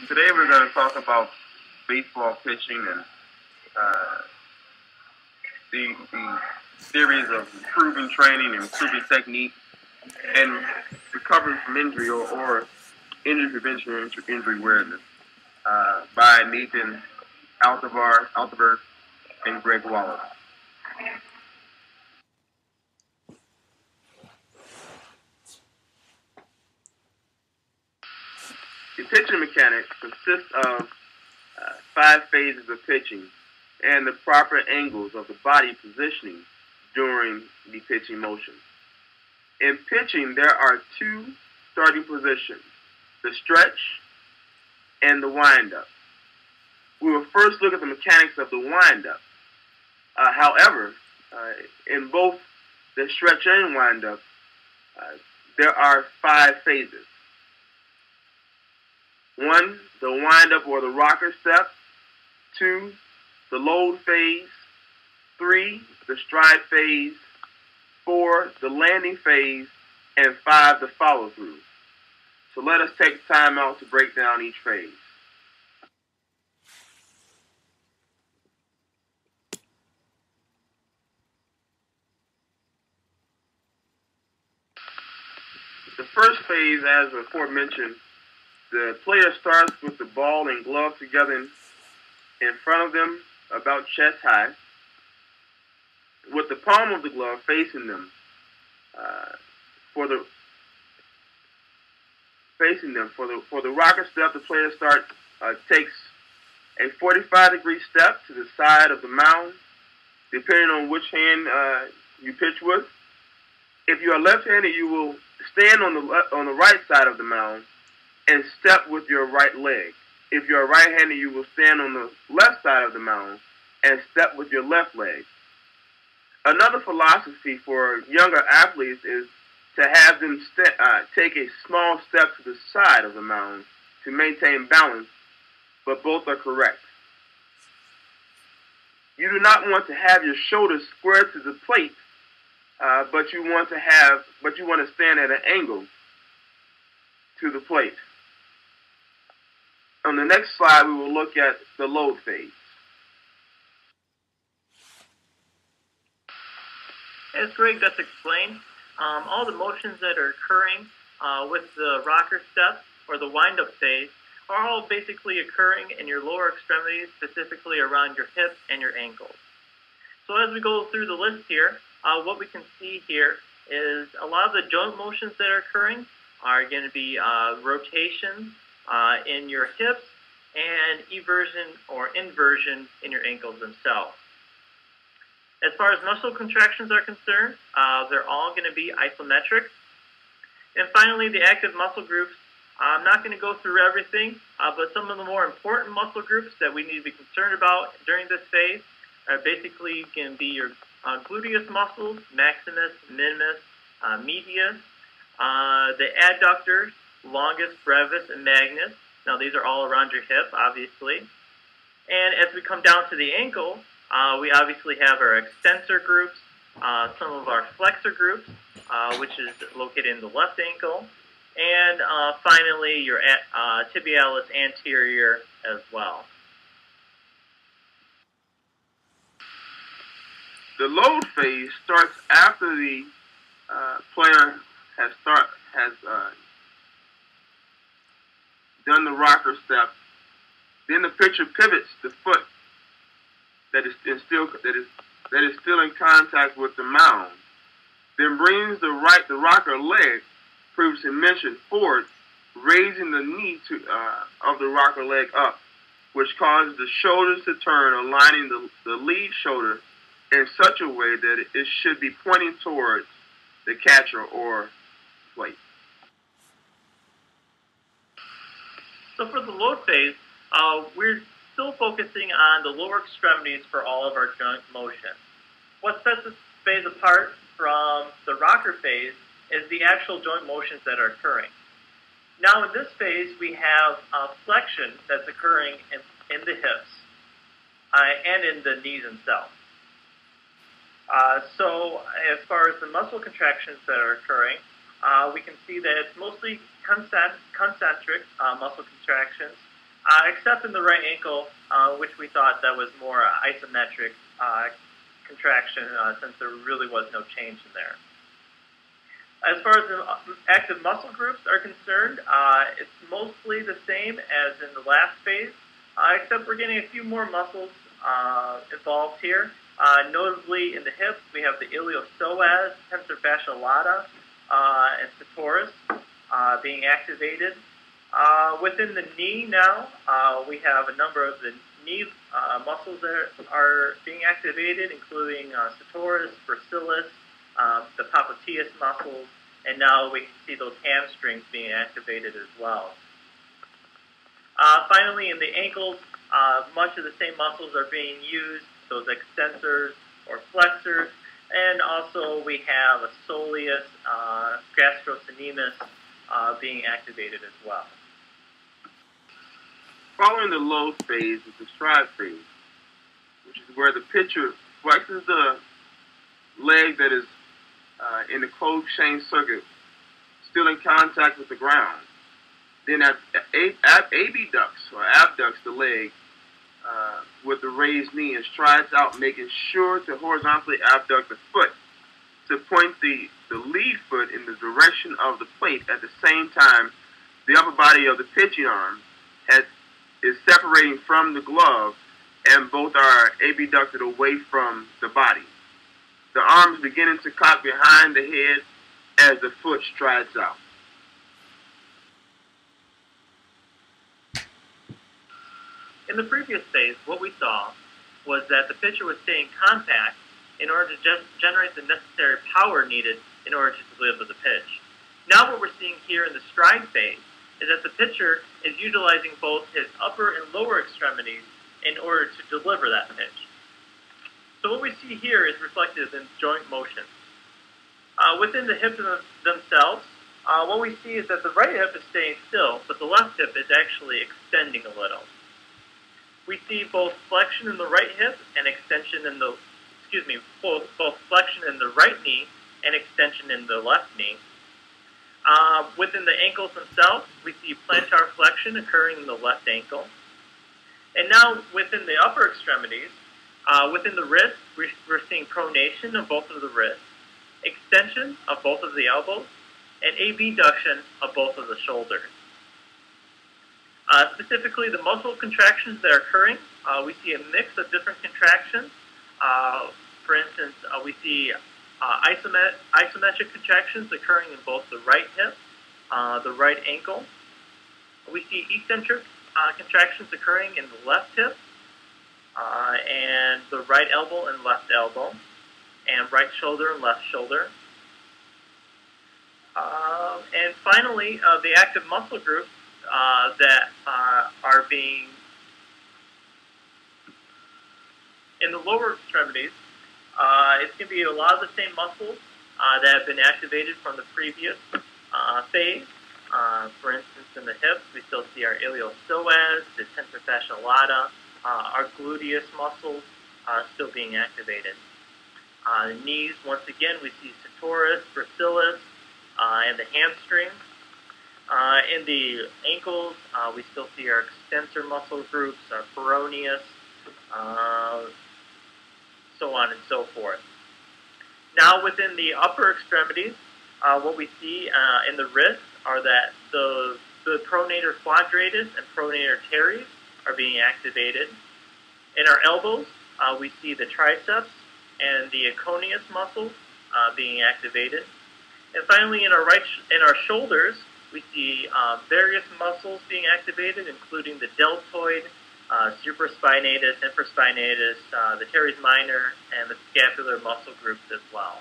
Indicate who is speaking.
Speaker 1: Today we're going to talk about baseball pitching and uh, the theories of improving training and improving technique and recovering from injury or injury prevention or injury awareness by Nathan Altivar and Greg Wallace. The pitching mechanics consists of 5 phases of pitching and the proper angles of the body positioning during the pitching motion. In pitching, there are 2 starting positions, the stretch and the windup. We will first look at the mechanics of the windup. However, in both the stretch and windup, there are 5 phases. 1, the windup or the rocker step. 2, the load phase. 3, the stride phase. 4, the landing phase. And 5, the follow through. So let us take time out to break down each phase. The first phase, as aforementioned, the player starts with the ball and glove together in front of them, about chest high, with the palm of the glove facing them. For the rocker step, the player takes a 45-degree step to the side of the mound, depending on which hand you pitch with. If you are left-handed, you will stand on the right side of the mound and step with your right leg. If you are right-handed, you will stand on the left side of the mound and step with your left leg. Another philosophy for younger athletes is to have them take a small step to the side of the mound to maintain balance, but both are correct. You do not want to have your shoulders square to the plate, but you want to stand at an angle to the plate. On the next slide, we will look at the load phase.
Speaker 2: As Greg just explained, all the motions that are occurring with the rocker step or the wind-up phase are all basically occurring in your lower extremities, specifically around your hips and your ankles. So as we go through the list here, what we can see here is a lot of the joint motions that are occurring are going to be rotations in your hips and eversion or inversion in your ankles themselves. As far as muscle contractions are concerned, they're all going to be isometric. And finally, the active muscle groups. I'm not going to go through everything, but some of the more important muscle groups that we need to be concerned about during this phase are basically going to be your gluteus muscles, maximus, minimus, medius, the adductors, longus, brevis, and magnus. Now, these are all around your hip, obviously. And as we come down to the ankle, we obviously have our extensor groups, some of our flexor groups, which is located in the left ankle, and finally your tibialis anterior as well.
Speaker 1: The load phase starts after the player has done the rocker step. Then the pitcher pivots the foot that is still in contact with the mound. Then brings the rocker leg, previously mentioned, forward, raising the knee of the rocker leg up, which causes the shoulders to turn, aligning the lead shoulder in such a way that it should be pointing towards the catcher or plate.
Speaker 2: So for the load phase, we're still focusing on the lower extremities for all of our joint motion. What sets this phase apart from the rocker phase is the actual joint motions that are occurring. Now in this phase, we have flexion that's occurring in the hips and in the knees themselves. So as far as the muscle contractions that are occurring, we can see that it's mostly concentric muscle contractions except in the right ankle, which we thought that was more isometric contraction since there really was no change in there. As far as the active muscle groups are concerned, it's mostly the same as in the last phase, except we're getting a few more muscles involved here. Notably, in the hips, we have the iliopsoas, tensor fascia lata, and sartorius being activated. Within the knee now, we have a number of the knee muscles that are being activated, including sartorius, gracilis, the popliteus muscles, and now we can see those hamstrings being activated as well. Finally, in the ankles, much of the same muscles are being used, those extensors or flexors, and also we have a soleus, gastrocnemius being activated as well.
Speaker 1: Following the low phase is the stride phase, which is where the pitcher flexes the leg that is in the closed chain circuit, still in contact with the ground. Then abducts or abducts the leg with the raised knee and strides out, making sure to horizontally abduct the foot to point the lead foot in the direction of the plate. At the same time, the upper body of the pitching arm is separating from the glove, and both are abducted away from the body. The arms beginning to cock behind the head as the foot strides out.
Speaker 2: In the previous phase, what we saw was that the pitcher was staying compact in order to generate the necessary power needed in order to deliver the pitch. Now what we're seeing here in the stride phase is that the pitcher is utilizing both his upper and lower extremities in order to deliver that pitch. So what we see here is reflected in joint motion. Within the hips themselves, what we see is that the right hip is staying still, but the left hip is actually extending a little. We see both flexion in the right hip and extension in the, both flexion in the right knee and extension in the left knee. Within the ankles themselves, we see plantar flexion occurring in the left ankle. And now within the upper extremities, within the wrists, we're seeing pronation of both of the wrists, extension of both of the elbows, and abduction of both of the shoulders. Specifically, the muscle contractions that are occurring, we see a mix of different contractions. For instance, we see isometric contractions occurring in both the right hip, the right ankle. We see eccentric contractions occurring in the left hip, and the right elbow and left elbow, and right shoulder and left shoulder. And finally, the active muscle groups that are being in the lower extremities, it's going to be a lot of the same muscles that have been activated from the previous phase. For instance, in the hips, we still see our iliopsoas, the tensor fascia lata, our gluteus muscles still being activated. The knees, once again, we see sartorius, gracilis, and the hamstrings. In the ankles, we still see our extensor muscle groups, our peroneus, so on and so forth. Now, within the upper extremities, what we see in the wrists are that the pronator quadratus and pronator teres are being activated. In our elbows, we see the triceps and the aconeus muscles being activated. And finally, in our shoulders, we see various muscles being activated, including the deltoid, supraspinatus, infraspinatus, the teres minor, and the scapular muscle groups as well.